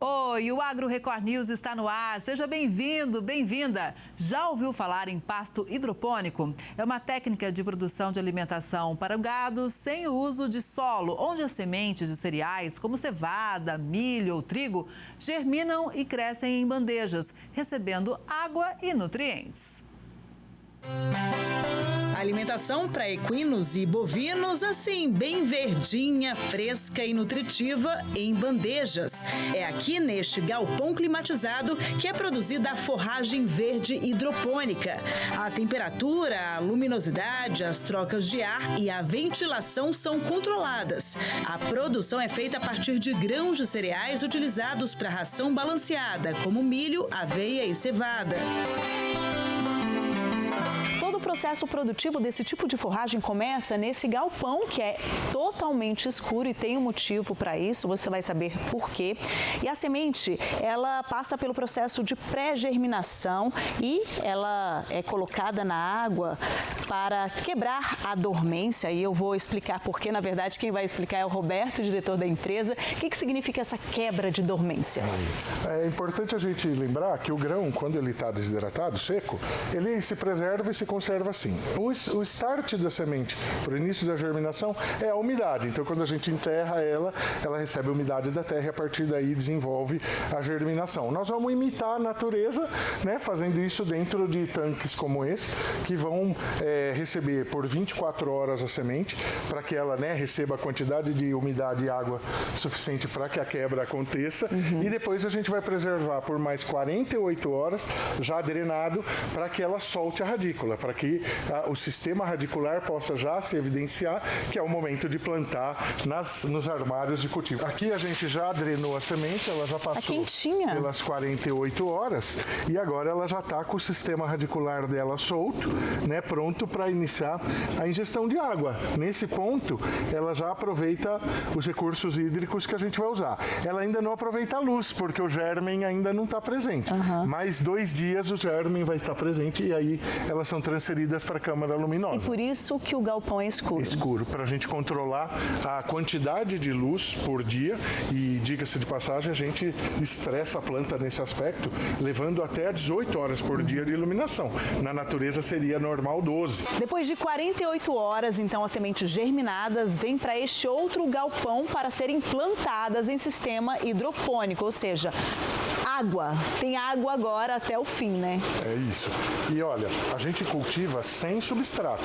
Oi, o Agro Record News está no ar. Seja bem-vindo, bem-vinda. Já ouviu falar em pasto hidropônico? É uma técnica de produção de alimentação para o gado sem o uso de solo, onde as sementes de cereais como cevada, milho ou trigo germinam e crescem em bandejas, recebendo água e nutrientes. Alimentação para equinos e bovinos, assim, bem verdinha, fresca e nutritiva em bandejas. É aqui neste galpão climatizado que é produzida a forragem verde hidropônica. A temperatura, a luminosidade, as trocas de ar e a ventilação são controladas. A produção é feita a partir de grãos de cereais utilizados para ração balanceada, como milho, aveia e cevada. Todo o processo produtivo desse tipo de forragem começa nesse galpão, que é totalmente escuro e tem um motivo para isso, você vai saber por quê. E a semente, ela passa pelo processo de pré-germinação e ela é colocada na água para quebrar a dormência. E eu vou explicar por quê. Na verdade, quem vai explicar é o Roberto, diretor da empresa. O que significa essa quebra de dormência? É importante a gente lembrar que o grão, quando ele está desidratado, seco, ele se preserva e se conserva assim. O start da semente para o início da germinação é a umidade. Então, quando a gente enterra ela recebe a umidade da terra e a partir daí desenvolve a germinação. Nós vamos imitar a natureza, né, fazendo isso dentro de tanques como esse, que vão receber por 24 horas a semente, para que ela, né, receba a quantidade de umidade e água suficiente para que a quebra aconteça. E depois a gente vai preservar por mais 48 horas, já drenado, para que ela solte a radícula, para que o sistema radicular possa já se evidenciar, que é o momento de plantar nos armários de cultivo. Aqui a gente já drenou a semente, ela já passou pelas 48 horas e agora ela já está com o sistema radicular dela solto, né, pronto para iniciar a ingestão de água. Nesse ponto, ela já aproveita os recursos hídricos que a gente vai usar. Ela ainda não aproveita a luz, porque o germen ainda não está presente. Mais 2 dias o germen vai estar presente e aí elas são transferidas para a câmara luminosa. E por isso que o galpão é escuro. Escuro, para a gente controlar a quantidade de luz por dia e, diga-se de passagem, a gente estressa a planta nesse aspecto, levando até 18 horas por dia de iluminação. Na natureza seria normal 12. Depois de 48 horas, então, as sementes germinadas vêm para este outro galpão para serem plantadas em sistema hidropônico, ou seja, água. Tem água agora até o fim, né? É isso. E olha, a gente cultiva sem substrato.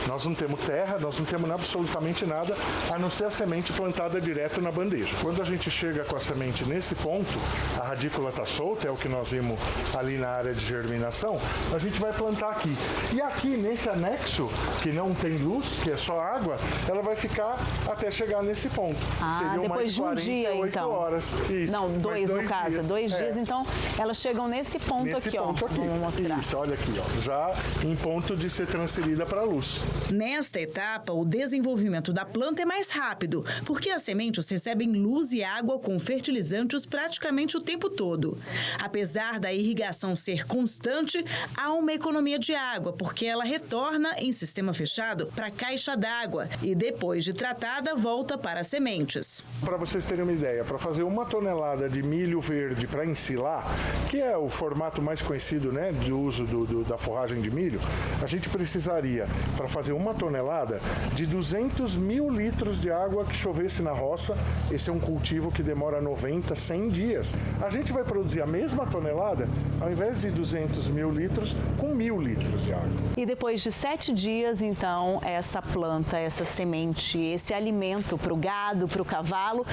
Nós não temos terra, nós não temos absolutamente nada, a não ser a semente plantada direto na bandeja. Quando a gente chega com a semente nesse ponto, a radícula está solta, é o que nós vimos ali na área de germinação, a gente vai plantar aqui. E aqui, nesse anexo, que não tem luz, que é só água, ela vai ficar até chegar nesse ponto. Seriam depois mais de um dia, então. horas. Isso. Não, dois no caso. Dias. 2 dias, então, elas chegam nesse ponto aqui, ó. Vamos mostrar. Isso, olha aqui, ó. Já em ponto de ser transferida para a luz. Nesta etapa, o desenvolvimento da planta é mais rápido, porque as sementes recebem luz e água com fertilizantes praticamente o tempo todo. Apesar da irrigação ser constante, há uma economia de água, porque ela retorna em sistema fechado para a caixa d'água e depois de tratada, volta para as sementes. Para vocês terem uma ideia, para fazer 1 tonelada de milho verde para ensilar, que é o formato mais conhecido, né, de uso da forragem de milho, a gente precisaria, para fazer 1 tonelada, de 200 mil litros de água que chovesse na roça. Esse é um cultivo que demora 90, 100 dias. A gente vai produzir a mesma tonelada, ao invés de 200 mil litros, com 1.000 litros de água. E depois de 7 dias, então, essa planta, essa semente, esse alimento para o gado, para o cavalo,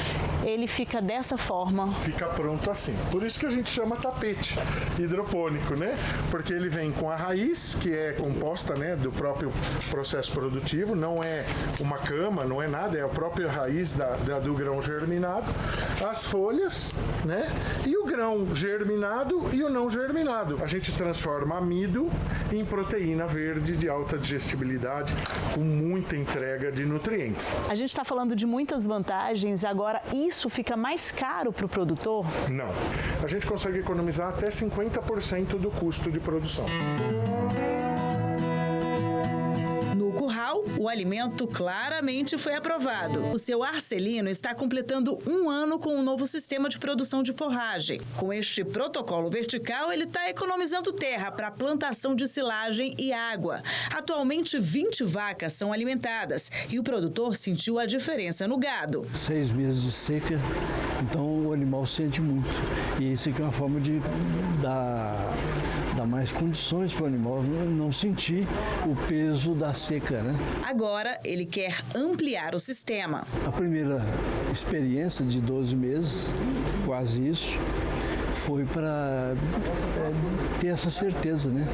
ele fica dessa forma. Fica pronto assim. Por isso que a gente chama tapete hidropônico, né? Porque ele vem com a raiz, que é composta, né, do próprio processo produtivo, não é uma cama, não é nada, é a própria raiz do grão germinado, as folhas, né, e o grão germinado e o não germinado. A gente transforma amido em proteína verde de alta digestibilidade, com muita entrega de nutrientes. A gente está falando de muitas vantagens, agora isso fica mais caro para o produtor? Não. A gente consegue economizar até 50% do custo de produção. No curral, Afinal, o alimento claramente foi aprovado. O seu Arcelino está completando 1 ano com um novo sistema de produção de forragem. Com este protocolo vertical, ele está economizando terra para plantação de silagem e água. Atualmente, 20 vacas são alimentadas e o produtor sentiu a diferença no gado. 6 meses de seca, então o animal sente muito. E isso aqui é uma forma de dar mais condições para o animal não sentir o peso da seca, né? Agora, ele quer ampliar o sistema. A primeira experiência de 12 meses, quase isso, foi para ter essa certeza, né?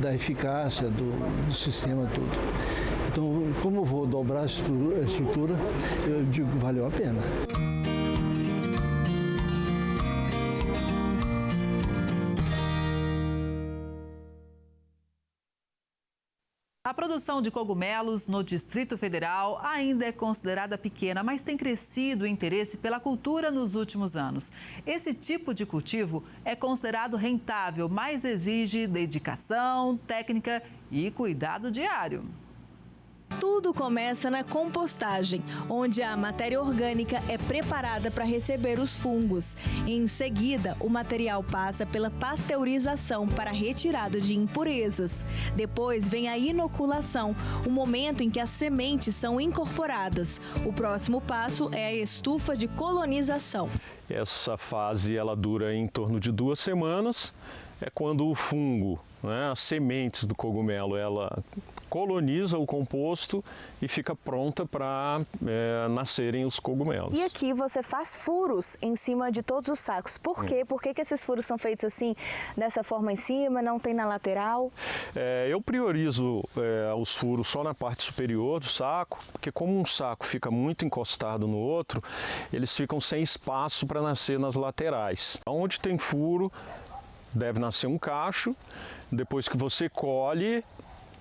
Da eficácia do sistema todo. Então, como eu vou dobrar a estrutura, eu digo que valeu a pena. A produção de cogumelos no Distrito Federal ainda é considerada pequena, mas tem crescido o interesse pela cultura nos últimos anos. Esse tipo de cultivo é considerado rentável, mas exige dedicação, técnica e cuidado diário. Tudo começa na compostagem, onde a matéria orgânica é preparada para receber os fungos. Em seguida, o material passa pela pasteurização para a retirada de impurezas. Depois vem a inoculação, o momento em que as sementes são incorporadas. O próximo passo é a estufa de colonização. Essa fase ela dura em torno de 2 semanas. É quando o fungo, né, as sementes do cogumelo, ela coloniza o composto e fica pronta para nascerem os cogumelos. E aqui você faz furos em cima de todos os sacos. Por quê? Por que esses furos são feitos assim, dessa forma em cima, não tem na lateral? Eu priorizo os furos só na parte superior do saco, porque como um saco fica muito encostado no outro, eles ficam sem espaço para nascer nas laterais. Onde tem furo, deve nascer um cacho. Depois que você colhe,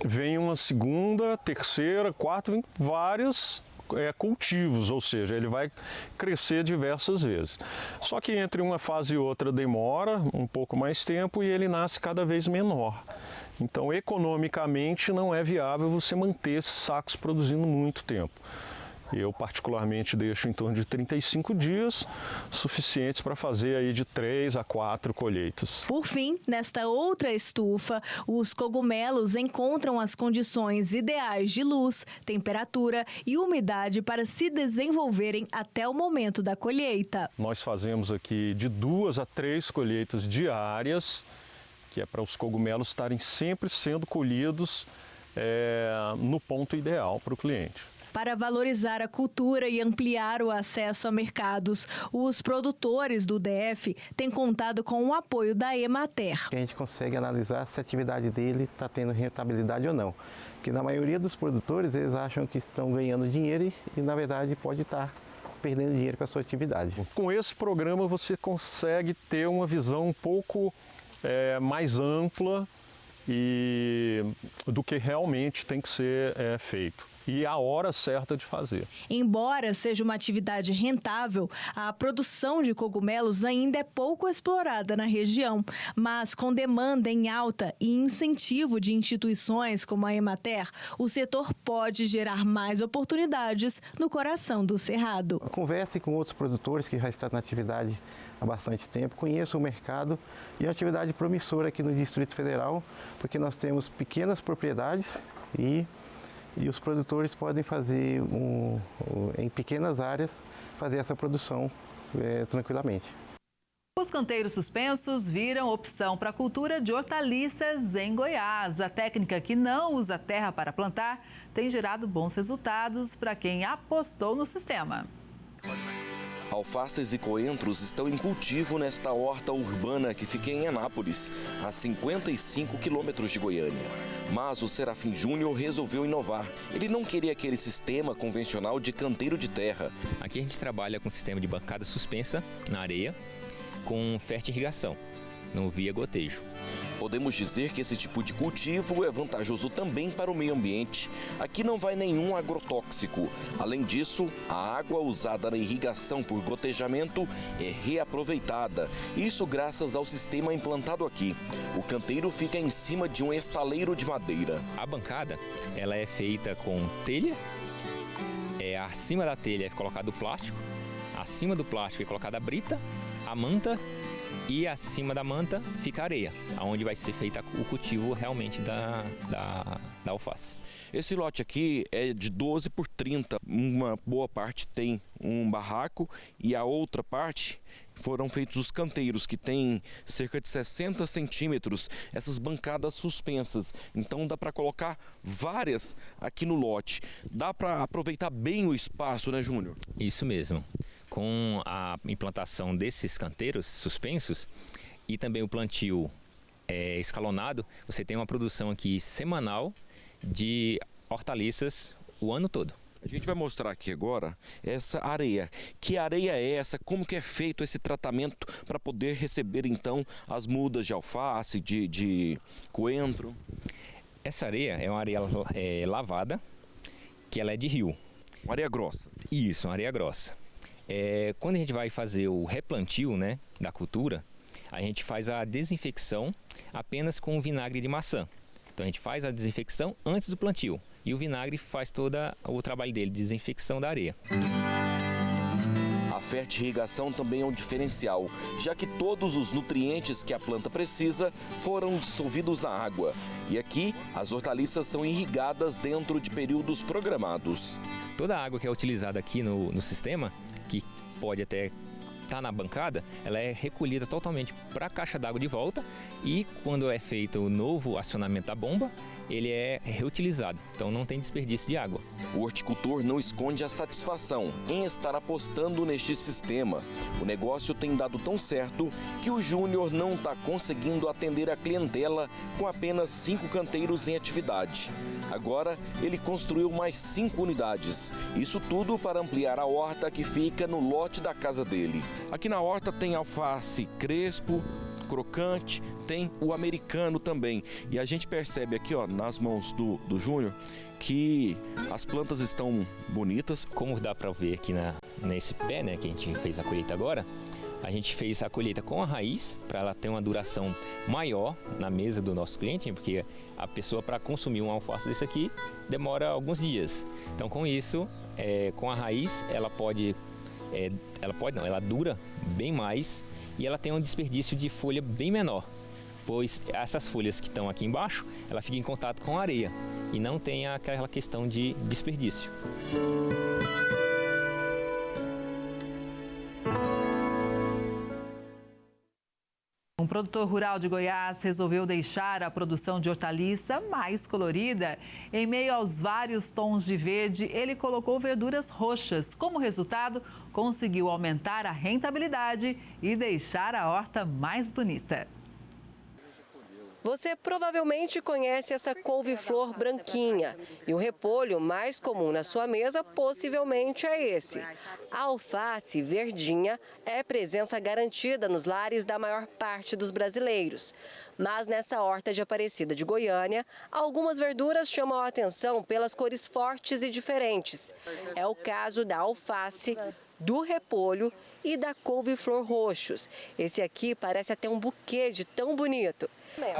vem uma segunda, terceira, quarta, vem vários cultivos, ou seja, ele vai crescer diversas vezes. Só que entre uma fase e outra demora um pouco mais tempo e ele nasce cada vez menor. Então, economicamente, não é viável você manter esses sacos produzindo muito tempo. Eu, particularmente, deixo em torno de 35 dias, suficientes para fazer aí de 3 a 4 colheitas. Por fim, nesta outra estufa, os cogumelos encontram as condições ideais de luz, temperatura e umidade para se desenvolverem até o momento da colheita. Nós fazemos aqui de 2 a 3 colheitas diárias, que é para os cogumelos estarem sempre sendo colhidos no ponto ideal para o cliente. Para valorizar a cultura e ampliar o acesso a mercados, os produtores do DF têm contado com o apoio da Emater. A gente consegue analisar se a atividade dele está tendo rentabilidade ou não. Porque na maioria dos produtores, eles acham que estão ganhando dinheiro e na verdade pode estar perdendo dinheiro com a sua atividade. Com esse programa você consegue ter uma visão um pouco mais ampla do que realmente tem que ser feito. E a hora certa de fazer. Embora seja uma atividade rentável, a produção de cogumelos ainda é pouco explorada na região. Mas com demanda em alta e incentivo de instituições como a Emater, o setor pode gerar mais oportunidades no coração do Cerrado. Converse com outros produtores que já estão na atividade há bastante tempo, conheça o mercado e a atividade promissora aqui no Distrito Federal, porque nós temos pequenas propriedades e os produtores podem fazer, em pequenas áreas, fazer essa produção tranquilamente. Os canteiros suspensos viram opção para a cultura de hortaliças em Goiás. A técnica que não usa terra para plantar tem gerado bons resultados para quem apostou no sistema. Alfaces e coentros estão em cultivo nesta horta urbana que fica em Anápolis, a 55 quilômetros de Goiânia. Mas o Serafim Júnior resolveu inovar. Ele não queria aquele sistema convencional de canteiro de terra. Aqui a gente trabalha com sistema de bancada suspensa na areia, com fertirrigação, não via gotejo. Podemos dizer que esse tipo de cultivo é vantajoso também para o meio ambiente. Aqui não vai nenhum agrotóxico. Além disso, a água usada na irrigação por gotejamento é reaproveitada. Isso graças ao sistema implantado aqui. O canteiro fica em cima de um estaleiro de madeira. A bancada, ela é feita com telha. Acima da telha é colocado o plástico. Acima do plástico é colocada a brita, a manta. E acima da manta fica a areia, onde vai ser feito o cultivo realmente da alface. Esse lote aqui é de 12 por 30. Uma boa parte tem um barraco e a outra parte foram feitos os canteiros, que tem cerca de 60 centímetros, essas bancadas suspensas. Então dá para colocar várias aqui no lote. Dá para aproveitar bem o espaço, né, Júnior? Isso mesmo. Com a implantação desses canteiros suspensos e também o plantio escalonado, você tem uma produção aqui semanal de hortaliças o ano todo. A gente vai mostrar aqui agora essa areia. Que areia é essa? Como que é feito esse tratamento para poder receber então as mudas de alface, de coentro? Essa areia é uma areia lavada, que ela é de rio. Uma areia grossa? Isso, uma areia grossa. Quando a gente vai fazer o replantio, né, da cultura, a gente faz a desinfecção apenas com vinagre de maçã. Então a gente faz a desinfecção antes do plantio e o vinagre faz todo o trabalho dele, desinfecção da areia. A fertirrigação também é um diferencial, já que todos os nutrientes que a planta precisa foram dissolvidos na água. E aqui as hortaliças são irrigadas dentro de períodos programados. Toda a água que é utilizada aqui no sistema, que pode até estar na bancada, ela é recolhida totalmente para a caixa d'água de volta e quando é feito o novo acionamento da bomba, ele é reutilizado, então não tem desperdício de água. O horticultor não esconde a satisfação em estar apostando neste sistema. O negócio tem dado tão certo que o Júnior não está conseguindo atender a clientela com apenas 5 canteiros em atividade. Agora, ele construiu mais 5 unidades. Isso tudo para ampliar a horta que fica no lote da casa dele. Aqui na horta tem alface crespo, crocante, tem o americano também. E a gente percebe aqui, ó, nas mãos do Júnior, que as plantas estão bonitas. Como dá para ver aqui nesse pé, né, que a gente fez a colheita agora, a gente fez a colheita com a raiz, para ela ter uma duração maior na mesa do nosso cliente, porque a pessoa para consumir um alface desse aqui demora alguns dias. Então com isso, com a raiz, ela dura bem mais e ela tem um desperdício de folha bem menor, pois essas folhas que estão aqui embaixo, ela fica em contato com a areia e não tem aquela questão de desperdício. Um produtor rural de Goiás resolveu deixar a produção de hortaliça mais colorida. Em meio aos vários tons de verde, ele colocou verduras roxas. Como resultado, conseguiu aumentar a rentabilidade e deixar a horta mais bonita. Você provavelmente conhece essa couve-flor branquinha e o repolho mais comum na sua mesa possivelmente é esse. A alface verdinha é presença garantida nos lares da maior parte dos brasileiros. Mas nessa horta de Aparecida de Goiânia, algumas verduras chamam a atenção pelas cores fortes e diferentes. É o caso da alface, do repolho e da couve-flor roxos. Esse aqui parece até um buquê de tão bonito.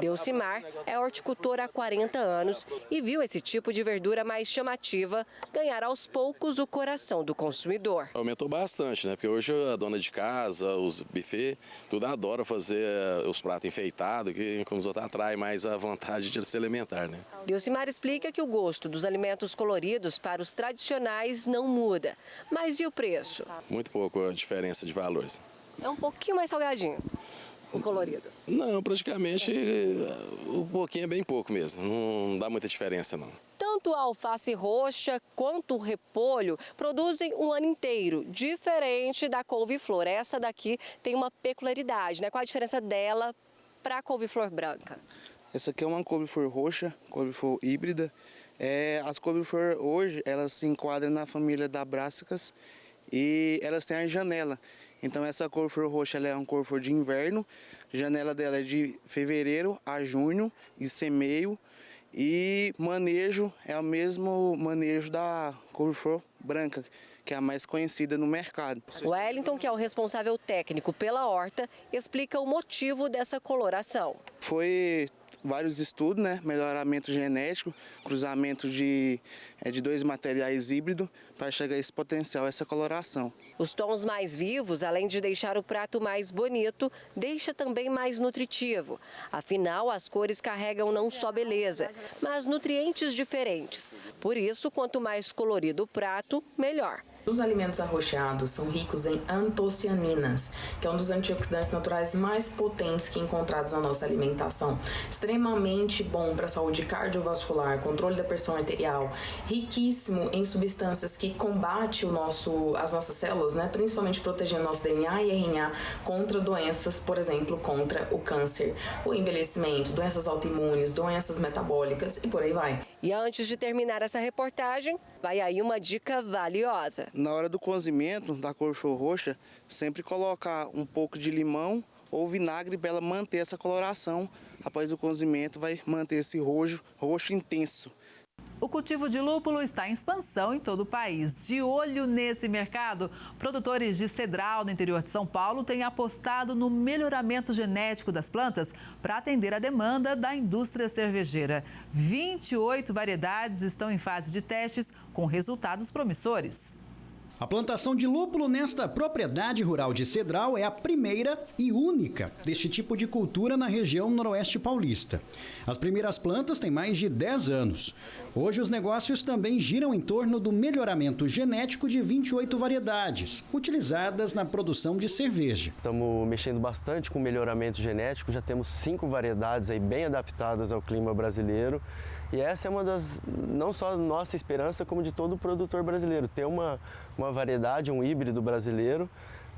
Delcimar é horticultor há 40 anos e viu esse tipo de verdura mais chamativa ganhar aos poucos o coração do consumidor. Aumentou bastante, né? Porque hoje a dona de casa, os buffets, tudo adora fazer os pratos enfeitados, que como os outros atrai mais a vontade de se alimentar, né? Delcimar explica que o gosto dos alimentos coloridos para os tradicionais não muda. Mas e o preço? Muito pouco a diferença de valores. É um pouquinho mais salgadinho. O colorido? Não, praticamente um pouquinho é bem pouco mesmo, não dá muita diferença não. Tanto a alface roxa quanto o repolho produzem um ano inteiro, diferente da couve-flor. Essa daqui tem uma peculiaridade, né? Qual a diferença dela para a couve-flor branca? Essa aqui é uma couve-flor roxa, couve-flor híbrida. As couve-flor hoje, elas se enquadram na família da Brássicas e elas têm a janela. Então essa couve-flor roxa ela é uma couve-flor de inverno, A janela dela é de fevereiro a junho e semeio. E manejo é o mesmo manejo da couve-flor branca, que é a mais conhecida no mercado. Wellington, que é o responsável técnico pela horta, explica o motivo dessa coloração. Foi vários estudos, né? Melhoramento genético, cruzamento de 2 materiais híbridos para chegar a esse potencial, essa coloração. Os tons mais vivos, além de deixar o prato mais bonito, deixa também mais nutritivo. Afinal, as cores carregam não só beleza, mas nutrientes diferentes. Por isso, quanto mais colorido o prato, melhor. Os alimentos arroxeados são ricos em antocianinas, que é um dos antioxidantes naturais mais potentes que encontrados na nossa alimentação. Extremamente bom para a saúde cardiovascular, controle da pressão arterial, riquíssimo em substâncias que combatem as nossas células, né? Principalmente protegendo nosso DNA e RNA contra doenças, por exemplo, contra o câncer, o envelhecimento, doenças autoimunes, doenças metabólicas e por aí vai. E antes de terminar essa reportagem, vai aí uma dica valiosa. Na hora do cozimento da couve-flor roxa, sempre colocar um pouco de limão ou vinagre para ela manter essa coloração. Após o cozimento, vai manter esse roxo intenso. O cultivo de lúpulo está em expansão em todo o país. De olho nesse mercado, produtores de cedral no interior de São Paulo têm apostado no melhoramento genético das plantas para atender a demanda da indústria cervejeira. 28 variedades estão em fase de testes com resultados promissores. A plantação de lúpulo nesta propriedade rural de Cedral é a primeira e única deste tipo de cultura na região noroeste paulista. As primeiras plantas têm mais de 10 anos. Hoje os negócios também giram em torno do melhoramento genético de 28 variedades, utilizadas na produção de cerveja. Estamos mexendo bastante com melhoramento genético, já temos 5 variedades aí bem adaptadas ao clima brasileiro. E essa é uma das, não só nossa esperança, como de todo produtor brasileiro, ter uma variedade, um híbrido brasileiro,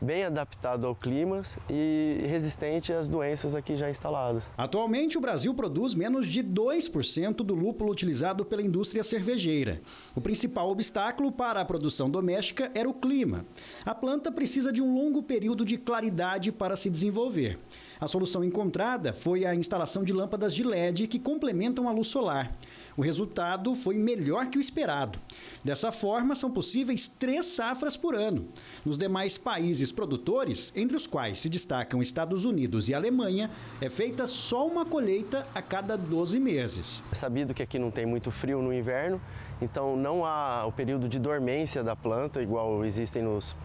bem adaptado ao clima e resistente às doenças aqui já instaladas. Atualmente, o Brasil produz menos de 2% do lúpulo utilizado pela indústria cervejeira. O principal obstáculo para a produção doméstica era o clima. A planta precisa de um longo período de claridade para se desenvolver. A solução encontrada foi a instalação de lâmpadas de LED que complementam a luz solar. O resultado foi melhor que o esperado. Dessa forma, são possíveis 3 safras por ano. Nos demais países produtores, entre os quais se destacam Estados Unidos e Alemanha, é feita só uma colheita a cada 12 meses. É sabido que aqui não tem muito frio no inverno, então não há o período de dormência da planta, igual existem nos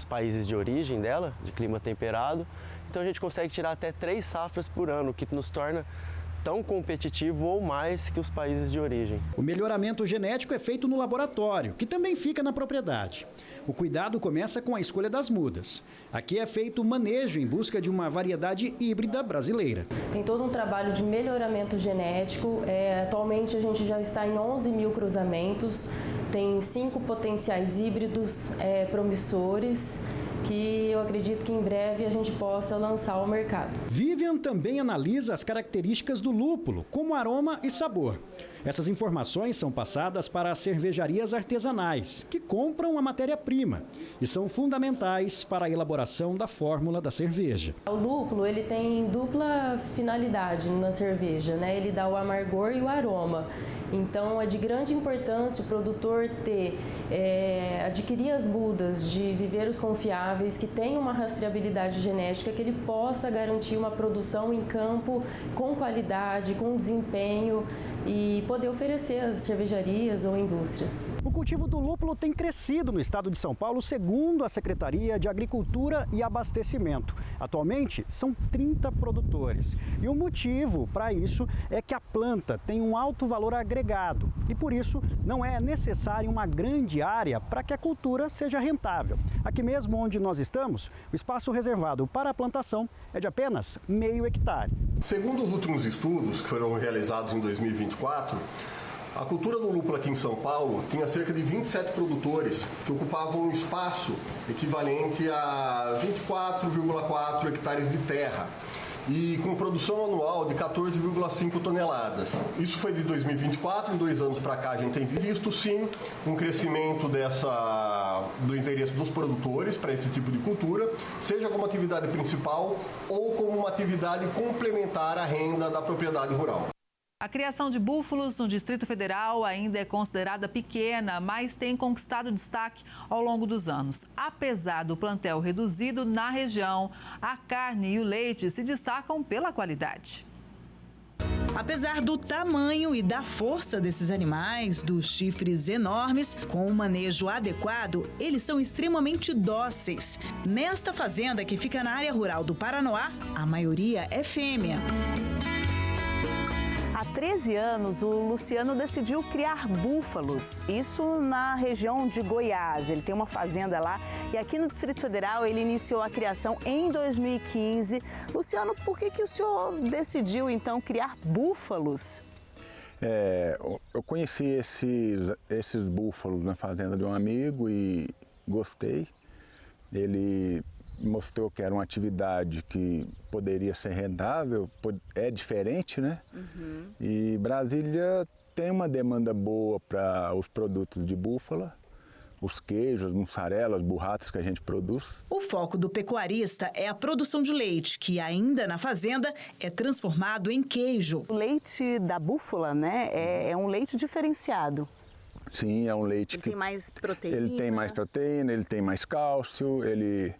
países de origem dela, de clima temperado. Então a gente consegue tirar até 3 safras por ano, o que nos torna tão competitivo ou mais que os países de origem. O melhoramento genético é feito no laboratório, que também fica na propriedade. O cuidado começa com a escolha das mudas. Aqui é feito o manejo em busca de uma variedade híbrida brasileira. Tem todo um trabalho de melhoramento genético. Atualmente a gente já está em 11 mil cruzamentos, tem 5 potenciais híbridos promissores, que eu acredito que em breve a gente possa lançar ao mercado. Vivian também analisa as características do lúpulo, como aroma e sabor. Essas informações são passadas para as cervejarias artesanais, que compram a matéria-prima e são fundamentais para a elaboração da fórmula da cerveja. O lúpulo ele tem dupla finalidade na cerveja, né? Ele dá o amargor e o aroma. Então é de grande importância o produtor adquirir as mudas de viveiros confiáveis, que tenham uma rastreabilidade genética, que ele possa garantir uma produção em campo com qualidade, com desempenho e poder oferecer às cervejarias ou indústrias. O cultivo do lúpulo tem crescido no estado de São Paulo, segundo a Secretaria de Agricultura e Abastecimento. Atualmente, são 30 produtores. E o motivo para isso é que a planta tem um alto valor agregado e, por isso, não é necessária uma grande área para que a cultura seja rentável. Aqui mesmo onde nós estamos, o espaço reservado para a plantação é de apenas meio hectare. Segundo os últimos estudos que foram realizados em 2024, a cultura do lúpulo aqui em São Paulo tinha cerca de 27 produtores que ocupavam um espaço equivalente a 24,4 hectares de terra. e com produção anual de 14,5 toneladas. Isso foi de 2024, em 2 anos para cá a gente tem visto sim um crescimento do interesse dos produtores para esse tipo de cultura, seja como atividade principal ou como uma atividade complementar à renda da propriedade rural. A criação de búfalos no Distrito Federal ainda é considerada pequena, mas tem conquistado destaque ao longo dos anos. Apesar do plantel reduzido na região, a carne e o leite se destacam pela qualidade. Apesar do tamanho e da força desses animais, dos chifres enormes, com um manejo adequado, eles são extremamente dóceis. Nesta fazenda, que fica na área rural do Paranoá, a maioria é fêmea. Há 13 anos, o Luciano decidiu criar búfalos, isso na região de Goiás. Ele tem uma fazenda lá e aqui no Distrito Federal ele iniciou a criação em 2015. Luciano, por que o senhor decidiu então criar búfalos? Eu conheci esses búfalos na fazenda de um amigo e gostei. Ele mostrou que era uma atividade que poderia ser rentável, é diferente, né? E Brasília tem uma demanda boa para os produtos de búfala, os queijos, mussarelas, burratas que a gente produz. O foco do pecuarista é a produção de leite, que ainda na fazenda é transformado em queijo. O leite da búfala, né, é um leite diferenciado. Sim, é um leite que tem mais proteína. Ele tem mais proteína, ele tem mais cálcio, ele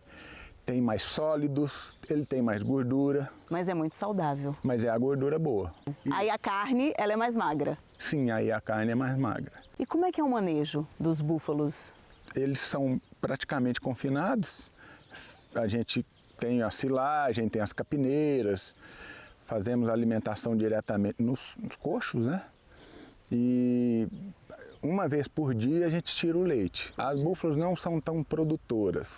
tem mais sólidos, ele tem mais gordura. Mas é muito saudável. Mas é a gordura boa. Aí a carne, ela é mais magra. Sim, aí a carne é mais magra. E como é que é o manejo dos búfalos? Eles são praticamente confinados. A gente tem a silagem, tem as capineiras, fazemos a alimentação diretamente nos coxos, né? E uma vez por dia a gente tira o leite. As búfalas não são tão produtoras,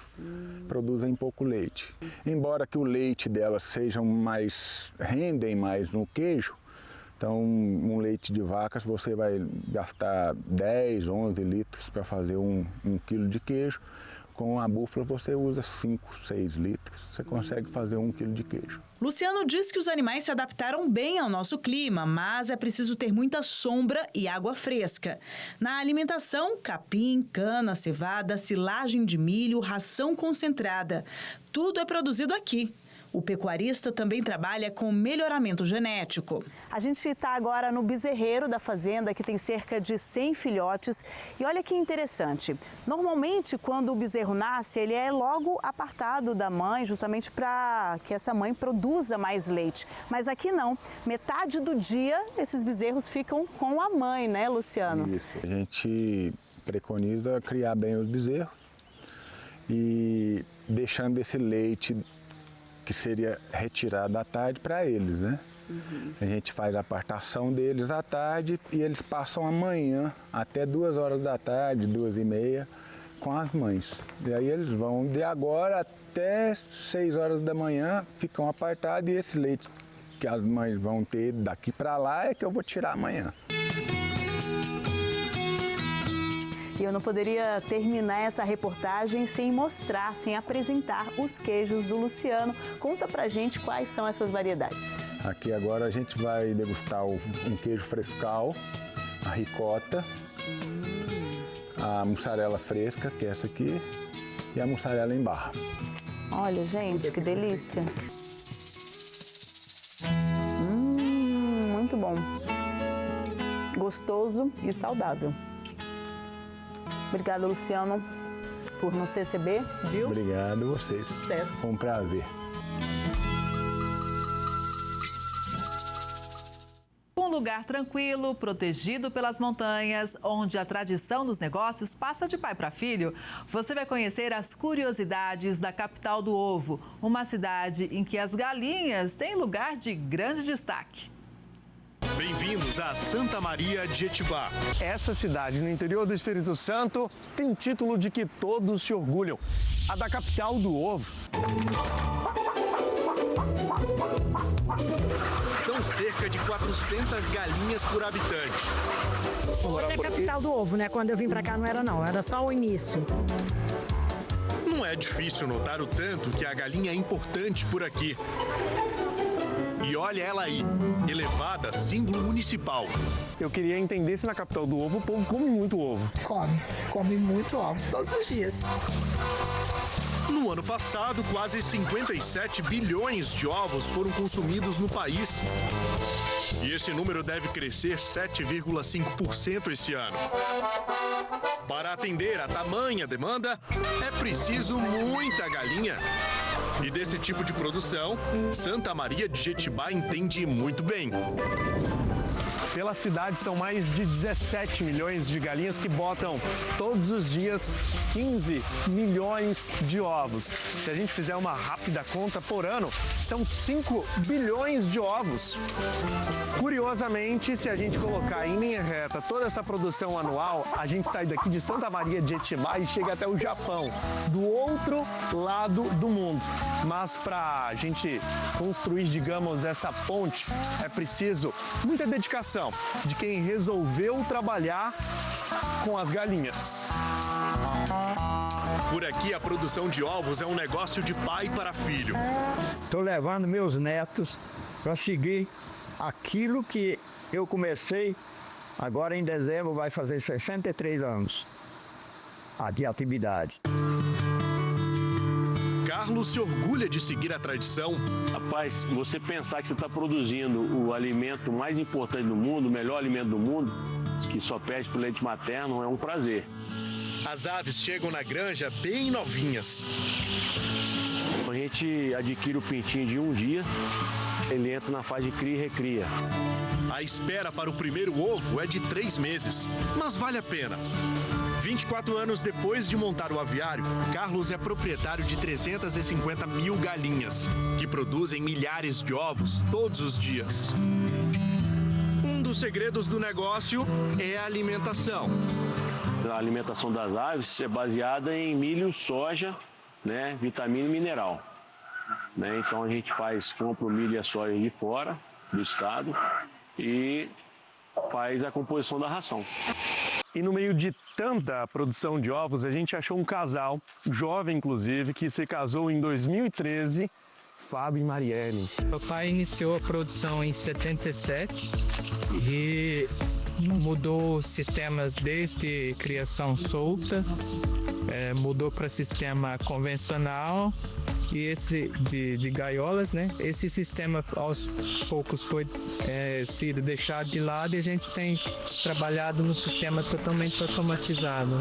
produzem pouco leite. Embora que o leite delas rendem mais no queijo, então um leite de vacas você vai gastar 10, 11 litros para fazer um quilo de queijo. Com a búfala você usa 5, 6 litros, você consegue fazer 1 quilo de queijo. Luciano diz que os animais se adaptaram bem ao nosso clima, mas é preciso ter muita sombra e água fresca. Na alimentação, capim, cana, cevada, silagem de milho, ração concentrada. Tudo é produzido aqui. O pecuarista também trabalha com melhoramento genético. A gente está agora no bezerreiro da fazenda, que tem cerca de 100 filhotes. E olha que interessante, normalmente quando o bezerro nasce, ele é logo apartado da mãe, justamente para que essa mãe produza mais leite. Mas aqui não, metade do dia esses bezerros ficam com a mãe, né, Luciano? Isso, a gente preconiza criar bem os bezerros e deixando esse leite que seria retirado à tarde para eles, né? A gente faz a apartação deles à tarde e eles passam a manhã até 2 horas da tarde, 2h30, com as mães. E aí eles vão de agora até 6 horas da manhã, ficam apartados e esse leite que as mães vão ter daqui para lá é que eu vou tirar amanhã. E eu não poderia terminar essa reportagem sem mostrar, sem apresentar os queijos do Luciano. Conta pra gente quais são essas variedades. Aqui agora a gente vai degustar um queijo frescal, a ricota, a mussarela fresca, que é essa aqui, e a mussarela em barra. Olha, gente, que delícia. Muito bom. Gostoso e saudável. Obrigada, Luciano, por nos receber, viu? Obrigado a vocês. Sucesso. Foi um prazer. Um lugar tranquilo, protegido pelas montanhas, onde a tradição dos negócios passa de pai para filho. Você vai conhecer as curiosidades da capital do ovo, uma cidade em que as galinhas têm lugar de grande destaque. Bem-vindos a Santa Maria de Jetibá. Essa cidade no interior do Espírito Santo tem um título de que todos se orgulham, a da capital do ovo. São cerca de 400 galinhas por habitante. Hoje é a capital do ovo, né? Quando eu vim pra cá não era só o início. Não é difícil notar o tanto que a galinha é importante por aqui. E olha ela aí, elevada símbolo municipal. Eu queria entender se na capital do ovo o povo come muito ovo. Come muito ovo todos os dias. No ano passado, quase 57 bilhões de ovos foram consumidos no país. E esse número deve crescer 7,5% esse ano. Para atender a tamanha demanda, é preciso muita galinha. E desse tipo de produção, Santa Maria de Jetibá entende muito bem. Pela cidade são mais de 17 milhões de galinhas que botam todos os dias 15 milhões de ovos. Se a gente fizer uma rápida conta por ano, são 5 bilhões de ovos. Curiosamente, se a gente colocar em linha reta toda essa produção anual, a gente sai daqui de Santa Maria de Jetibá e chega até o Japão, do outro lado do mundo. Mas para a gente construir, digamos, essa ponte, é preciso muita dedicação de quem resolveu trabalhar com as galinhas. Por aqui, a produção de ovos é um negócio de pai para filho. Estou levando meus netos para seguir aquilo que eu comecei, agora em dezembro vai fazer 63 anos de atividade. Carlos se orgulha de seguir a tradição. Rapaz, você pensar que você está produzindo o alimento mais importante do mundo, o melhor alimento do mundo, que só pede para o leite materno, é um prazer. As aves chegam na granja bem novinhas. A gente adquire o pintinho de um dia, ele entra na fase de cria e recria. A espera para o primeiro ovo é de 3 meses, mas vale a pena. 24 anos depois de montar o aviário, Carlos é proprietário de 350 mil galinhas, que produzem milhares de ovos todos os dias. Um dos segredos do negócio é a alimentação. A alimentação das aves é baseada em milho, soja, né, vitamina e mineral. Né? Então a gente compra o milho e a soja de fora do estado e faz a composição da ração. E no meio de tanta produção de ovos, a gente achou um casal, jovem inclusive, que se casou em 2013, Fábio e Marielle. Meu pai iniciou a produção em 77 e mudou sistemas desde criação solta, mudou para sistema convencional e esse de gaiolas, né? Esse sistema aos poucos foi sido deixado de lado e a gente tem trabalhado no sistema totalmente automatizado.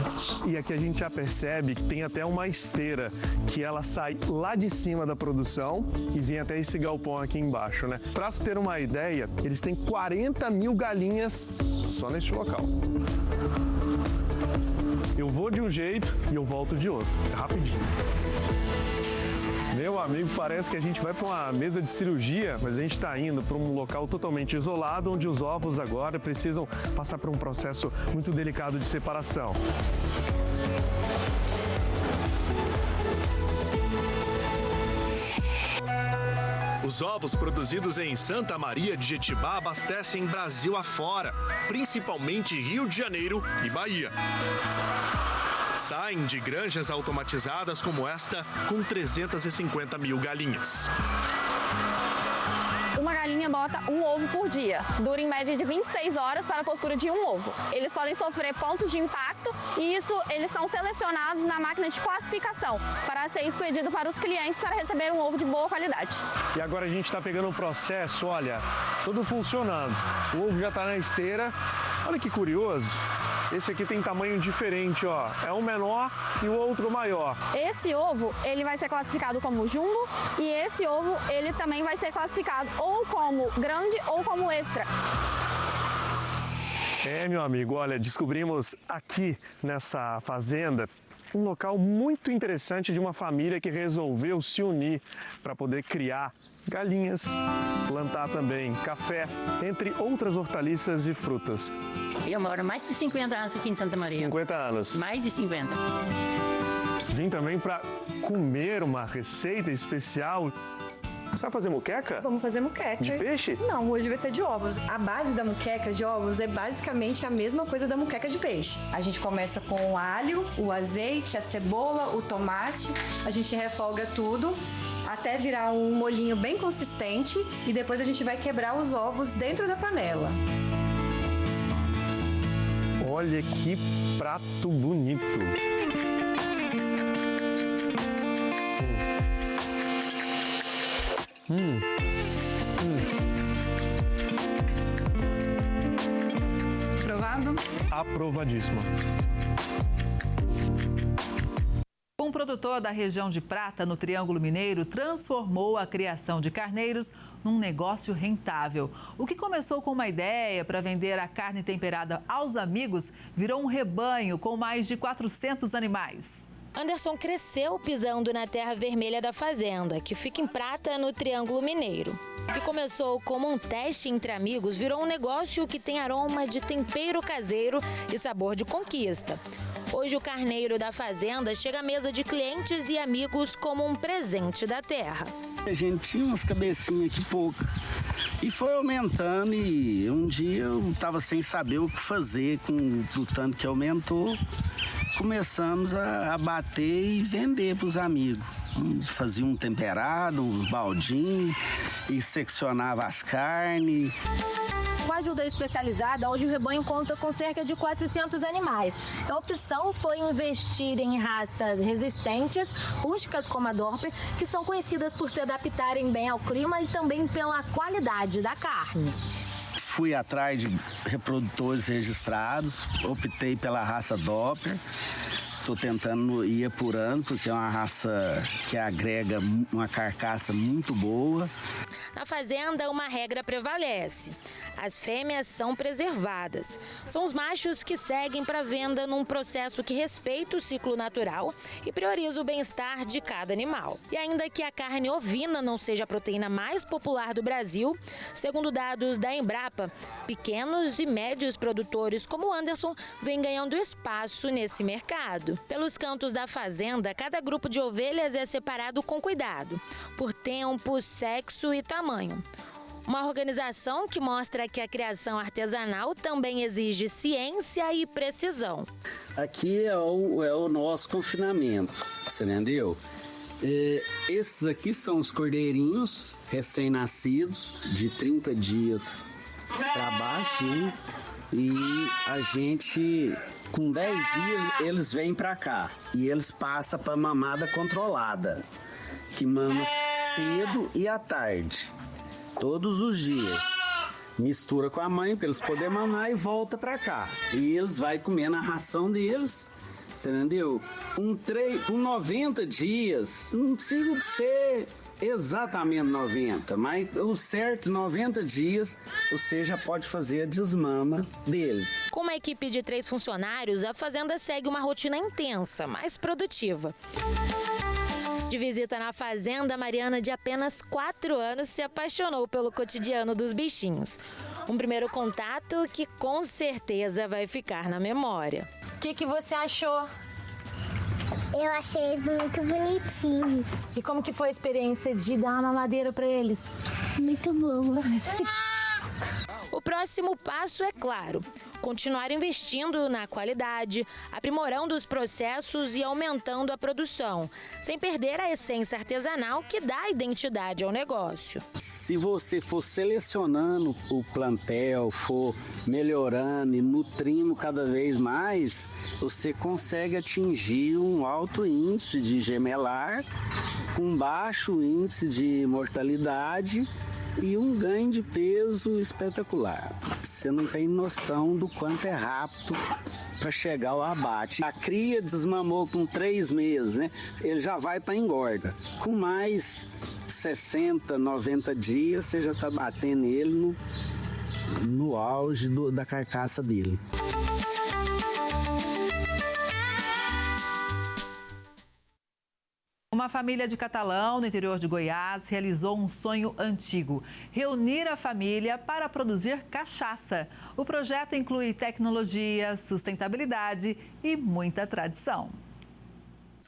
E aqui a gente já percebe que tem até uma esteira que ela sai lá de cima da produção e vem até esse galpão aqui embaixo, né? Para se ter uma ideia, eles têm 40 mil galinhas só neste local. Eu vou de um jeito e eu volto de outro, rapidinho. Meu amigo, parece que a gente vai para uma mesa de cirurgia, mas a gente está indo para um local totalmente isolado, onde os ovos agora precisam passar por um processo muito delicado de separação. Os ovos produzidos em Santa Maria de Jetibá abastecem Brasil afora, principalmente Rio de Janeiro e Bahia. Saem de granjas automatizadas como esta, com 350 mil galinhas. Uma galinha bota um ovo por dia. Dura em média de 26 horas para a postura de um ovo. Eles podem sofrer pontos de impacto e eles são selecionados na máquina de classificação para ser expedido para os clientes para receber um ovo de boa qualidade. E agora a gente está pegando o processo, olha, tudo funcionando. O ovo já está na esteira. Olha que curioso. Esse aqui tem tamanho diferente, ó. É um menor e o outro maior. Esse ovo, ele vai ser classificado como jumbo e esse ovo, ele também vai ser classificado ou como grande ou como extra. Meu amigo, olha, descobrimos aqui nessa fazenda um local muito interessante de uma família que resolveu se unir para poder criar galinhas, plantar também café, entre outras hortaliças e frutas. Eu moro há mais de 50 anos aqui em Santa Maria. 50 anos. Mais de 50. Vim também para comer uma receita especial. Você vai fazer moqueca? Vamos fazer moqueca. De peixe? Não, hoje vai ser de ovos. A base da moqueca de ovos é basicamente a mesma coisa da moqueca de peixe. A gente começa com o alho, o azeite, a cebola, o tomate. A gente refoga tudo. até virar um molhinho bem consistente e depois a gente vai quebrar os ovos dentro da panela. Olha que prato bonito. Aprovado? Aprovadíssimo. Um produtor da região de Prata, no Triângulo Mineiro, transformou a criação de carneiros num negócio rentável. O que começou com uma ideia para vender a carne temperada aos amigos virou um rebanho com mais de 400 animais. Anderson cresceu pisando na terra vermelha da fazenda, que fica em Prata, no Triângulo Mineiro. O que começou como um teste entre amigos virou um negócio que tem aroma de tempero caseiro e sabor de conquista. Hoje o carneiro da fazenda chega à mesa de clientes e amigos como um presente da terra. A gente tinha umas cabecinhas aqui pouco e foi aumentando e um dia eu estava sem saber o que fazer com o tanto que aumentou. Começamos a bater e vender para os amigos. Fazia um temperado, uns baldinhos e seccionava as carnes. Com a ajuda especializada, hoje o rebanho conta com cerca de 400 animais. A opção foi investir em raças resistentes, rústicas como a Dorper, que são conhecidas por se adaptarem bem ao clima e também pela qualidade da carne. Fui atrás de reprodutores registrados, optei pela raça Doppler. Estou tentando ir apurando, porque é uma raça que agrega uma carcaça muito boa. Na fazenda, uma regra prevalece. As fêmeas são preservadas. São os machos que seguem para venda num processo que respeita o ciclo natural e prioriza o bem-estar de cada animal. E ainda que a carne ovina não seja a proteína mais popular do Brasil, segundo dados da Embrapa, pequenos e médios produtores como o Anderson vêm ganhando espaço nesse mercado. Pelos cantos da fazenda, cada grupo de ovelhas é separado com cuidado, por tempo, sexo e tamanho. Uma organização que mostra que a criação artesanal também exige ciência e precisão. Aqui é o nosso confinamento, você entendeu? Esses aqui são os cordeirinhos recém-nascidos, de 30 dias para baixo, né? E a gente, com 10 dias, eles vêm para cá e eles passam para mamada controlada, que mama cedo e à tarde. Todos os dias. Mistura com a mãe para eles poderem mamar e volta para cá. E eles vão comendo a ração deles, você entendeu? Com 90 dias, não precisa ser exatamente 90, mas o certo, 90 dias, você já pode fazer a desmama deles. Com uma equipe de 3 funcionários, a fazenda segue uma rotina intensa, mas produtiva. De visita na fazenda, Mariana, de apenas 4 anos, se apaixonou pelo cotidiano dos bichinhos. Um primeiro contato que com certeza vai ficar na memória. O que você achou? Eu achei eles muito bonitinhos. E como que foi a experiência de dar uma mamadeira para eles? Muito boa. O próximo passo é claro, continuar investindo na qualidade, aprimorando os processos e aumentando a produção, sem perder a essência artesanal que dá identidade ao negócio. Se você for selecionando o plantel, for melhorando e nutrindo cada vez mais, você consegue atingir um alto índice de gemelar, um baixo índice de mortalidade e um ganho de peso espetacular. Você não tem noção do quanto é rápido para chegar ao abate. A cria desmamou com 3 meses, né? Ele já vai para engorda. Com mais 60, 90 dias, você já está batendo ele no auge da carcaça dele. Uma família de Catalão, no interior de Goiás, realizou um sonho antigo: reunir a família para produzir cachaça. O projeto inclui tecnologia, sustentabilidade e muita tradição.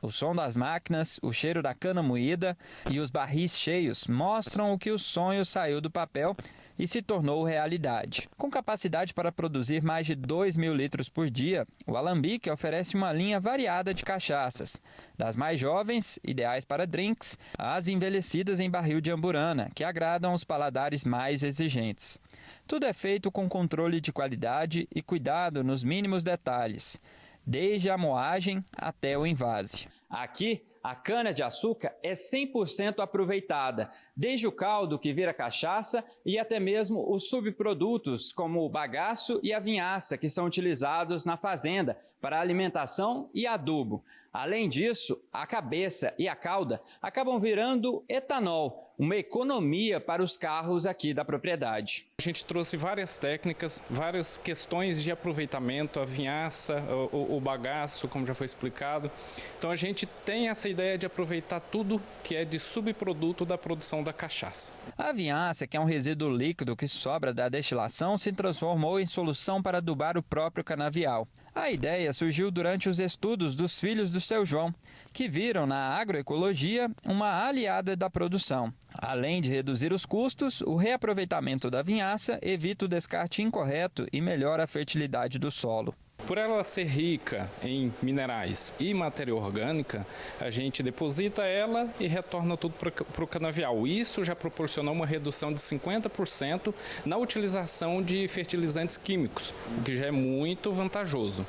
O som das máquinas, o cheiro da cana moída e os barris cheios mostram o que o sonho saiu do papel e se tornou realidade. Com capacidade para produzir mais de 2.000 litros por dia, o Alambique oferece uma linha variada de cachaças, das mais jovens, ideais para drinks, às envelhecidas em barril de amburana, que agradam os paladares mais exigentes. Tudo é feito com controle de qualidade e cuidado nos mínimos detalhes, desde a moagem até o envase. Aqui, a cana-de-açúcar é 100% aproveitada, desde o caldo que vira cachaça e até mesmo os subprodutos como o bagaço e a vinhaça que são utilizados na fazenda para alimentação e adubo. Além disso, a cabeça e a cauda acabam virando etanol, uma economia para os carros aqui da propriedade. A gente trouxe várias técnicas, várias questões de aproveitamento, a vinhaça, o bagaço, como já foi explicado. Então a gente tem essa ideia de aproveitar tudo que é de subproduto da produção da cachaça. A vinhaça, que é um resíduo líquido que sobra da destilação, se transformou em solução para adubar o próprio canavial. A ideia surgiu durante os estudos dos filhos do seu João, que viram na agroecologia uma aliada da produção. Além de reduzir os custos, o reaproveitamento da vinhaça evita o descarte incorreto e melhora a fertilidade do solo. Por ela ser rica em minerais e matéria orgânica, a gente deposita ela e retorna tudo para o canavial. Isso já proporcionou uma redução de 50% na utilização de fertilizantes químicos, o que já é muito vantajoso.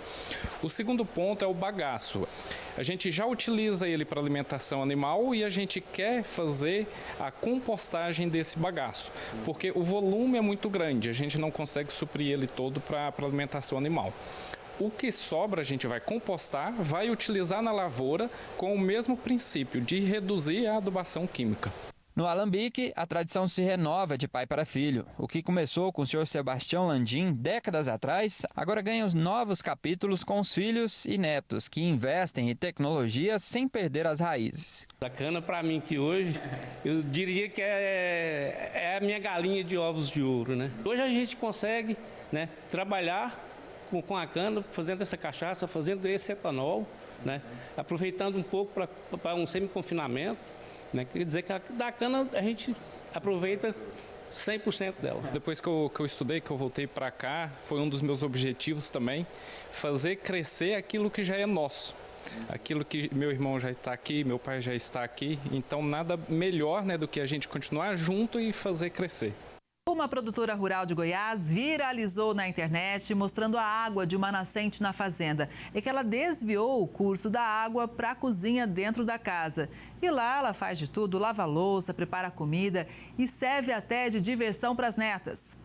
O segundo ponto é o bagaço. A gente já utiliza ele para alimentação animal e a gente quer fazer a compostagem desse bagaço, porque o volume é muito grande, a gente não consegue suprir ele todo para alimentação animal. O que sobra a gente vai compostar, vai utilizar na lavoura com o mesmo princípio de reduzir a adubação química. No Alambique, a tradição se renova de pai para filho. O que começou com o senhor Sebastião Landim décadas atrás, agora ganha os novos capítulos com os filhos e netos, que investem em tecnologia sem perder as raízes. A cana, para mim, que hoje, eu diria que é a minha galinha de ovos de ouro, né? Hoje a gente consegue, né, trabalhar com a cana, fazendo essa cachaça, fazendo esse etanol, né, aproveitando um pouco para um semi-confinamento. Né? Quer dizer que da cana a gente aproveita 100% dela. Depois que eu estudei, que eu voltei para cá, foi um dos meus objetivos também, fazer crescer aquilo que já é nosso. Aquilo que meu irmão já está aqui, meu pai já está aqui, então nada melhor, né, do que a gente continuar junto e fazer crescer. Uma produtora rural de Goiás viralizou na internet mostrando a água de uma nascente na fazenda. É que ela desviou o curso da água para a cozinha dentro da casa. E lá ela faz de tudo, lava a louça, prepara comida e serve até de diversão para as netas.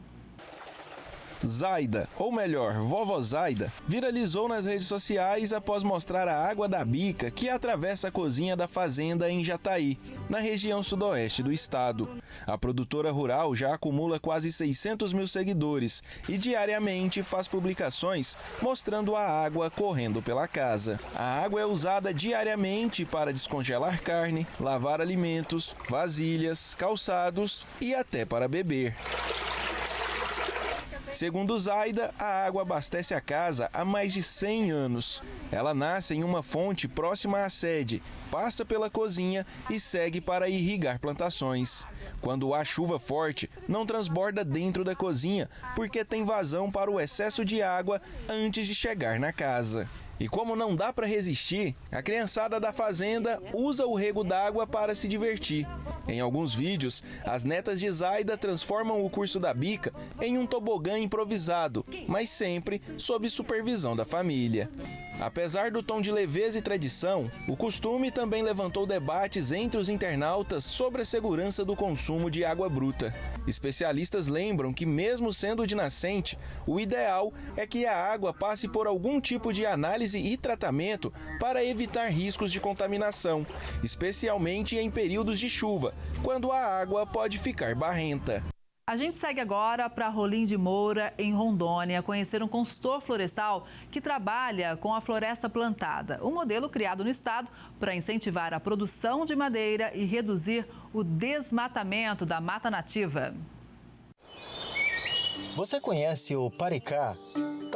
Zaida, ou melhor, vovó Zaida, viralizou nas redes sociais após mostrar a água da bica que atravessa a cozinha da fazenda em Jataí, na região sudoeste do estado. A produtora rural já acumula quase 600 mil seguidores e diariamente faz publicações mostrando a água correndo pela casa. A água é usada diariamente para descongelar carne, lavar alimentos, vasilhas, calçados e até para beber. Segundo Zaida, a água abastece a casa há mais de 100 anos. Ela nasce em uma fonte próxima à sede, passa pela cozinha e segue para irrigar plantações. Quando há chuva forte, não transborda dentro da cozinha, porque tem vazão para o excesso de água antes de chegar na casa. E como não dá para resistir, a criançada da fazenda usa o rego d'água para se divertir. Em alguns vídeos, as netas de Zaida transformam o curso da bica em um tobogã improvisado, mas sempre sob supervisão da família. Apesar do tom de leveza e tradição, o costume também levantou debates entre os internautas sobre a segurança do consumo de água bruta. Especialistas lembram que, mesmo sendo de nascente, o ideal é que a água passe por algum tipo de análise e tratamento para evitar riscos de contaminação, especialmente em períodos de chuva, quando a água pode ficar barrenta. A gente segue agora para Rolim de Moura, em Rondônia, conhecer um consultor florestal que trabalha com a floresta plantada, um modelo criado no estado para incentivar a produção de madeira e reduzir o desmatamento da mata nativa. Você conhece o paricá?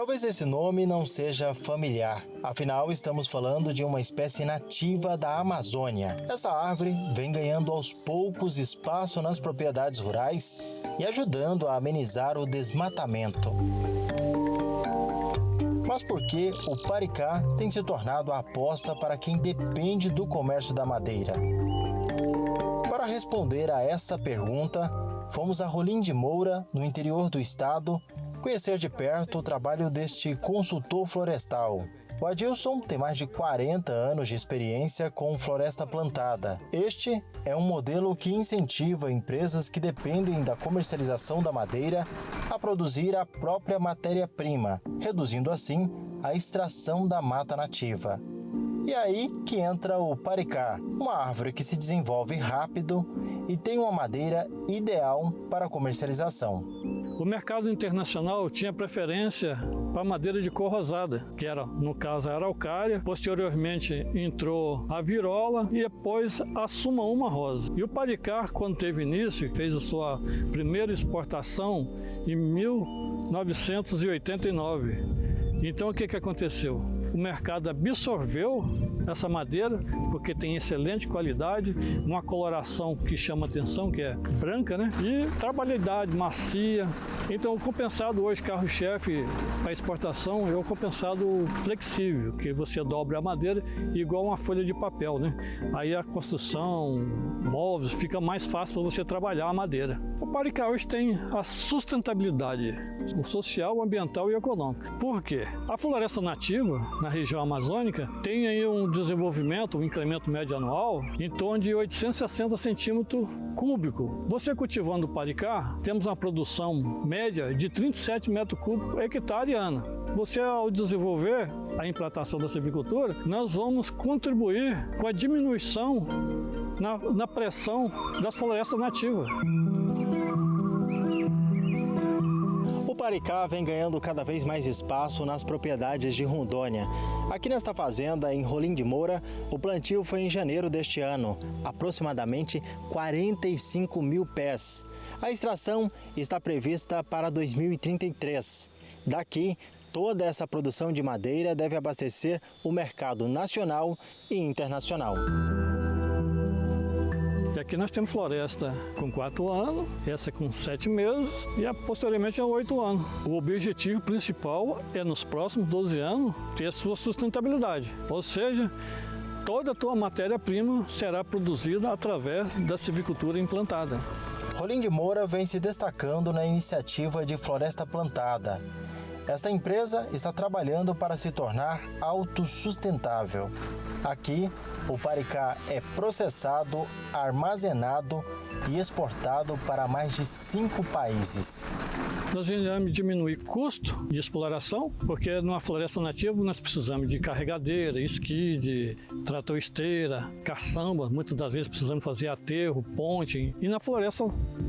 Talvez esse nome não seja familiar, afinal estamos falando de uma espécie nativa da Amazônia. Essa árvore vem ganhando aos poucos espaço nas propriedades rurais e ajudando a amenizar o desmatamento. Mas por que o paricá tem se tornado a aposta para quem depende do comércio da madeira? Para responder a essa pergunta, fomos a Rolim de Moura, no interior do estado, conhecer de perto o trabalho deste consultor florestal. O Adilson tem mais de 40 anos de experiência com floresta plantada. Este é um modelo que incentiva empresas que dependem da comercialização da madeira a produzir a própria matéria-prima, reduzindo assim a extração da mata nativa. E aí que entra o paricá, uma árvore que se desenvolve rápido e tem uma madeira ideal para comercialização. O mercado internacional tinha preferência para madeira de cor rosada, que era, no caso, a araucária. Posteriormente entrou a virola e depois a suma-uma rosa. E o paricá, quando teve início, fez a sua primeira exportação em 1989. Então o que aconteceu? O mercado absorveu essa madeira porque tem excelente qualidade, uma coloração que chama atenção, que é branca, né? E trabalhabilidade macia. Então o compensado hoje, carro-chefe para exportação, é o compensado flexível, que você dobra a madeira igual uma folha de papel, né? Aí a construção, móveis, fica mais fácil para você trabalhar a madeira. O paricá hoje tem a sustentabilidade social, ambiental e econômica. Por quê? A floresta nativa, na região amazônica, tem aí um desenvolvimento, um incremento médio anual em torno de 860 centímetros cúbicos. Você cultivando o paricá, temos uma produção média de 37 metros cúbicos hectare ano. Você, ao desenvolver a implantação da silvicultura, nós vamos contribuir com a diminuição na pressão das florestas nativas. O paricá vem ganhando cada vez mais espaço nas propriedades de Rondônia. Aqui nesta fazenda, em Rolim de Moura, o plantio foi em janeiro deste ano, aproximadamente 45 mil pés. A extração está prevista para 2033. Daqui, toda essa produção de madeira deve abastecer o mercado nacional e internacional. E aqui nós temos floresta com 4 anos, essa com 7 meses e posteriormente é 8 anos. O objetivo principal é, nos próximos 12 anos, ter a sua sustentabilidade. Ou seja, toda a tua matéria-prima será produzida através da silvicultura implantada. Rolim de Moura vem se destacando na iniciativa de floresta plantada. Esta empresa está trabalhando para se tornar autossustentável. Aqui, o paricá é processado, armazenado e exportado para mais de 5 países. Nós vamos diminuir custo de exploração, porque numa floresta nativa nós precisamos de carregadeira, esquide, trator esteira, caçamba, muitas das vezes precisamos fazer aterro, ponte. E na floresta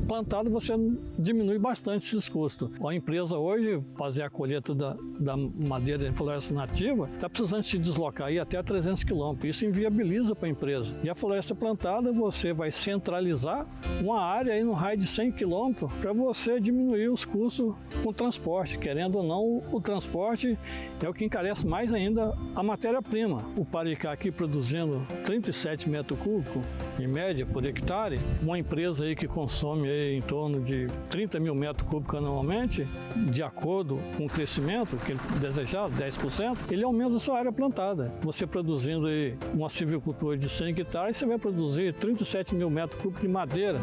plantada você diminui bastante esses custos. A empresa hoje, fazer a colheita da madeira em floresta nativa, está precisando se deslocar aí até 300 quilômetros. Isso inviabiliza para a empresa. E a floresta plantada você vai centralizar uma área aí no raio de 100 quilômetros para você diminuir os custos com o transporte. Querendo ou não, o transporte é o que encarece mais ainda a matéria-prima. O paricá aqui produzindo 37 metros cúbicos, em média, por hectare, uma empresa aí que consome aí em torno de 30 mil metros cúbicos anualmente, de acordo com o crescimento que ele desejado, 10%, ele aumenta a sua área plantada. Você produzindo aí uma silvicultura de 100 hectares, você vai produzir 37 mil metros cúbicos de madeira.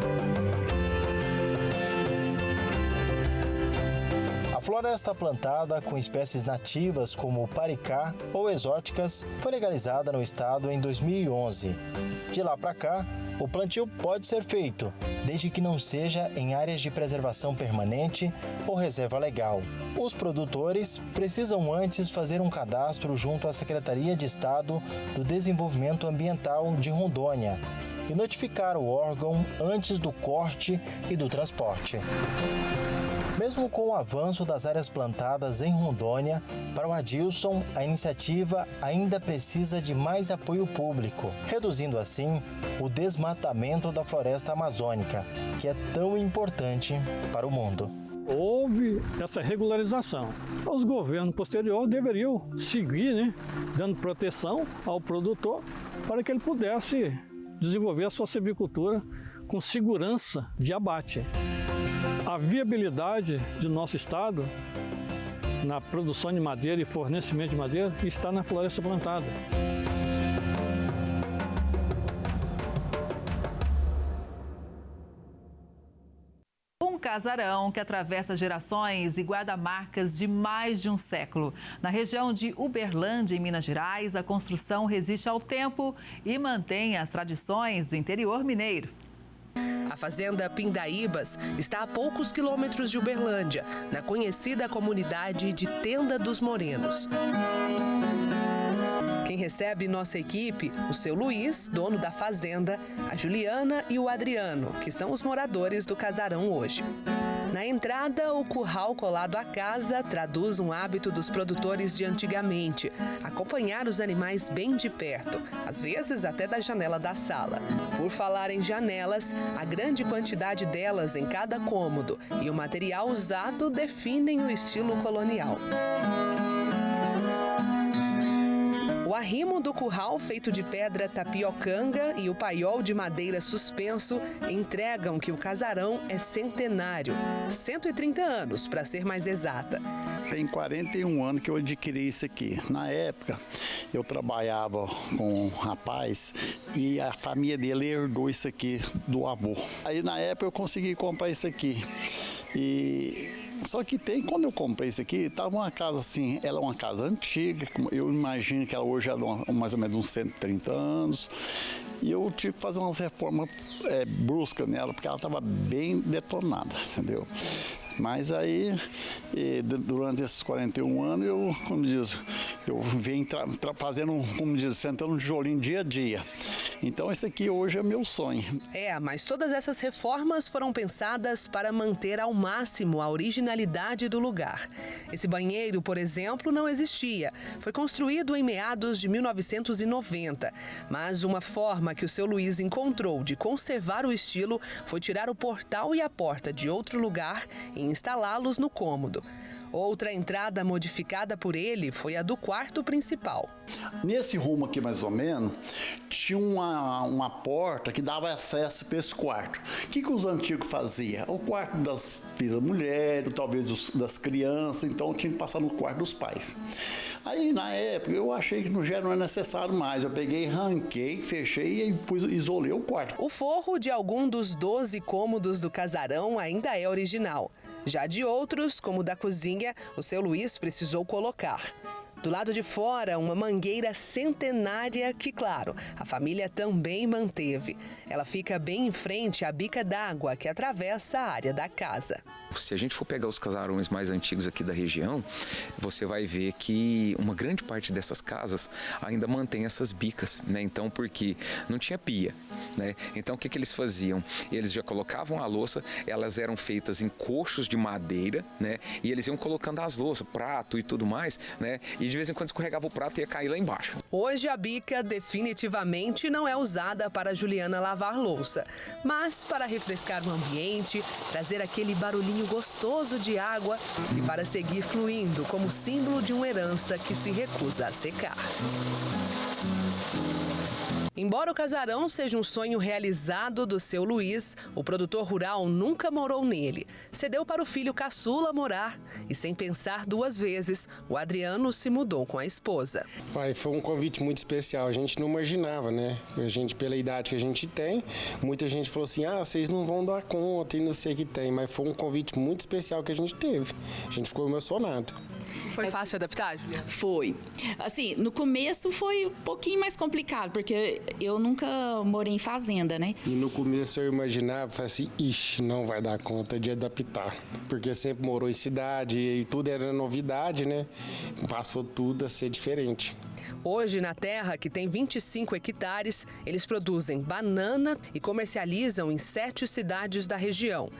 A floresta plantada com espécies nativas como o paricá ou exóticas foi legalizada no estado em 2011. De lá para cá, o plantio pode ser feito, desde que não seja em áreas de preservação permanente ou reserva legal. Os produtores precisam antes fazer um cadastro junto à Secretaria de Estado do Desenvolvimento Ambiental de Rondônia e notificar o órgão antes do corte e do transporte. Mesmo com o avanço das áreas plantadas em Rondônia, para o Adilson, a iniciativa ainda precisa de mais apoio público, reduzindo assim o desmatamento da floresta amazônica, que é tão importante para o mundo. Houve essa regularização. Os governos posteriores deveriam seguir, né, dando proteção ao produtor para que ele pudesse desenvolver a sua silvicultura com segurança de abate. A viabilidade do nosso estado na produção de madeira e fornecimento de madeira está na floresta plantada. Um casarão que atravessa gerações e guarda marcas de mais de um século. Na região de Uberlândia, em Minas Gerais, a construção resiste ao tempo e mantém as tradições do interior mineiro. A fazenda Pindaíbas está a poucos quilômetros de Uberlândia, na conhecida comunidade de Tenda dos Morenos. Quem recebe nossa equipe, o seu Luiz, dono da fazenda, a Juliana e o Adriano, que são os moradores do casarão hoje. Na entrada, o curral colado à casa traduz um hábito dos produtores de antigamente, acompanhar os animais bem de perto, às vezes até da janela da sala. Por falar em janelas, a grande quantidade delas em cada cômodo e o material usado definem o estilo colonial. O arrimo do curral, feito de pedra tapiocanga, e o paiol de madeira suspenso entregam que o casarão é centenário. 130 anos, para ser mais exata. Tem 41 anos que eu adquiri isso aqui. Na época, eu trabalhava com um rapaz e a família dele herdou isso aqui do avô. Aí, na época, eu consegui comprar isso aqui. Só que quando eu comprei isso aqui, estava uma casa assim, ela é uma casa antiga, eu imagino que ela hoje é mais ou menos uns 130 anos, e eu tive que fazer uma reforma brusca nela, porque ela estava bem detonada, entendeu? Mas aí, durante esses 41 anos, eu venho fazendo, sentando um tijolinho dia a dia. Então, esse aqui hoje é meu sonho. Mas todas essas reformas foram pensadas para manter ao máximo a originalidade do lugar. Esse banheiro, por exemplo, não existia. Foi construído em meados de 1990. Mas uma forma que o seu Luiz encontrou de conservar o estilo foi tirar o portal e a porta de outro lugar e instalá-los no cômodo. Outra entrada modificada por ele foi a do quarto principal. Nesse rumo aqui, mais ou menos, tinha uma porta que dava acesso para esse quarto. O que os antigos faziam? O quarto das filhas mulheres, talvez das crianças, então tinha que passar no quarto dos pais. Aí, na época, eu achei que já não é necessário mais. Eu peguei, ranquei, fechei e isolei o quarto. O forro de algum dos 12 cômodos do casarão ainda é original. Já de outros, como o da cozinha, o seu Luiz precisou colocar. Do lado de fora, uma mangueira centenária que, claro, a família também manteve. Ela fica bem em frente à bica d'água que atravessa a área da casa. Se a gente for pegar os casarões mais antigos aqui da região, você vai ver que uma grande parte dessas casas ainda mantém essas bicas, né? Então, porque não tinha pia, né? Então, o que eles faziam? Eles já colocavam a louça, elas eram feitas em coxos de madeira, né? E eles iam colocando as louças, prato e tudo mais, né? E de vez em quando escorregava o prato e ia cair lá embaixo. Hoje a bica definitivamente não é usada para Juliana lavar louça, mas para refrescar o ambiente, trazer aquele barulhinho gostoso de água e para seguir fluindo como símbolo de uma herança que se recusa a secar. Embora o casarão seja um sonho realizado do seu Luiz, o produtor rural nunca morou nele. Cedeu para o filho caçula morar e, sem pensar duas vezes, o Adriano se mudou com a esposa. Foi um convite muito especial, a gente não imaginava, né? A gente, pela idade que a gente tem, muita gente falou assim, vocês não vão dar conta e não sei o que tem, mas foi um convite muito especial que a gente teve. A gente ficou emocionado. Foi fácil adaptar, Juliana? Foi. Assim, no começo foi um pouquinho mais complicado, porque eu nunca morei em fazenda, né? E no começo eu imaginava, falei assim, não vai dar conta de adaptar, porque sempre morou em cidade e tudo era novidade, né? Passou tudo a ser diferente. Hoje, na terra, que tem 25 hectares, eles produzem banana e comercializam em 7 cidades da região.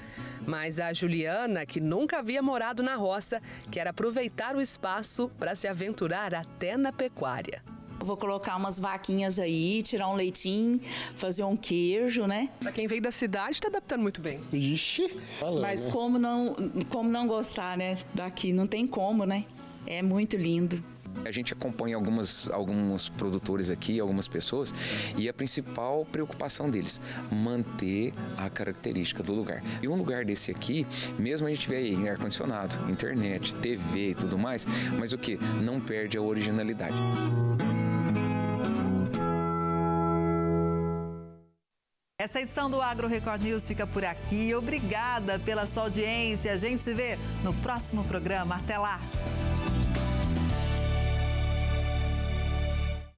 Mas a Juliana, que nunca havia morado na roça, quer aproveitar o espaço para se aventurar até na pecuária. Vou colocar umas vaquinhas aí, tirar um leitinho, fazer um queijo, né? Para quem veio da cidade, está adaptando muito bem. Ixi! Mas como não gostar, né? Daqui não tem como, né? É muito lindo. A gente acompanha alguns produtores aqui, algumas pessoas, e a principal preocupação deles, manter a característica do lugar. E um lugar desse aqui, mesmo a gente vê aí ar-condicionado, internet, TV e tudo mais, mas o que? Não perde a originalidade. Essa edição do Agro Record News fica por aqui. Obrigada pela sua audiência. A gente se vê no próximo programa. Até lá!